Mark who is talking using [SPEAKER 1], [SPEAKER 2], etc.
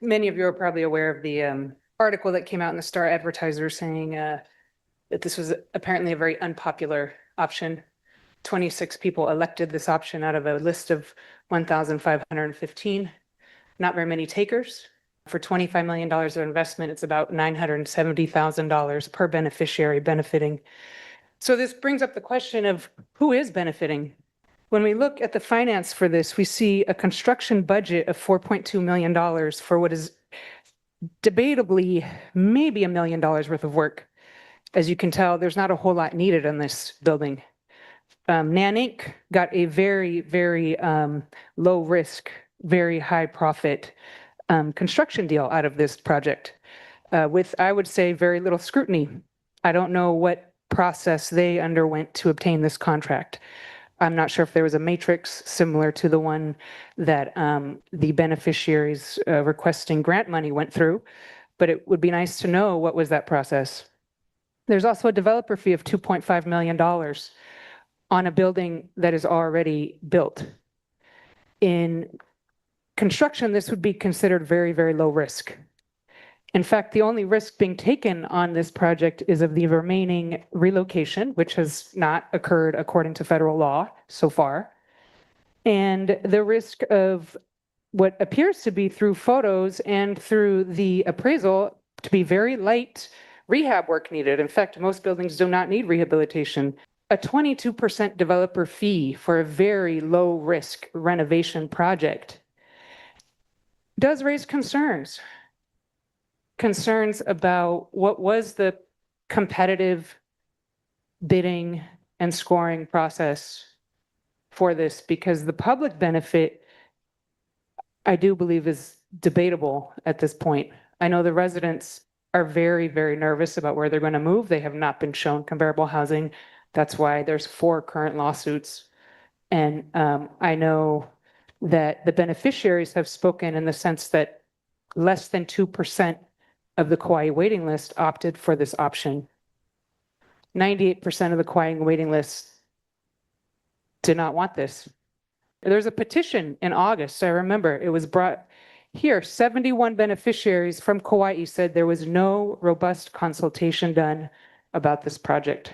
[SPEAKER 1] Many of you are probably aware of the article that came out in the Star Advertiser saying that this was apparently a very unpopular option. 26 people elected this option out of a list of 1,515. Not very many takers. For $25 million of investment, it's about $970,000 per beneficiary benefiting. So this brings up the question of who is benefiting. When we look at the finance for this, we see a construction budget of $4.2 million for what is debatably maybe $1 million worth of work. As you can tell, there's not a whole lot needed on this building. Nan Inc. got a very, very low risk, very high profit construction deal out of this project with, I would say, very little scrutiny. I don't know what process they underwent to obtain this contract. I'm not sure if there was a matrix similar to the one that the beneficiaries requesting grant money went through, but it would be nice to know what was that process. There's also a developer fee of $2.5 million on a building that is already built. In construction, this would be considered very, very low risk. In fact, the only risk being taken on this project is of the remaining relocation, which has not occurred according to federal law so far, and the risk of what appears to be through photos and through the appraisal to be very light rehab work needed. In fact, most buildings do not need rehabilitation. A 22% developer fee for a very low risk renovation project does raise concerns. Concerns about what was the competitive bidding and scoring process for this, because the public benefit, I do believe, is debatable at this point. I know the residents are very, very nervous about where they're going to move. They have not been shown comparable housing. That's why there's 4 current lawsuits. And I know that the beneficiaries have spoken in the sense that less than 2% of the Kauai waiting list opted for this option. 98% of the Kauai waiting list did not want this. There's a petition in August. I remember it was brought here. 71 beneficiaries from Kauai said there was no robust consultation done about this project.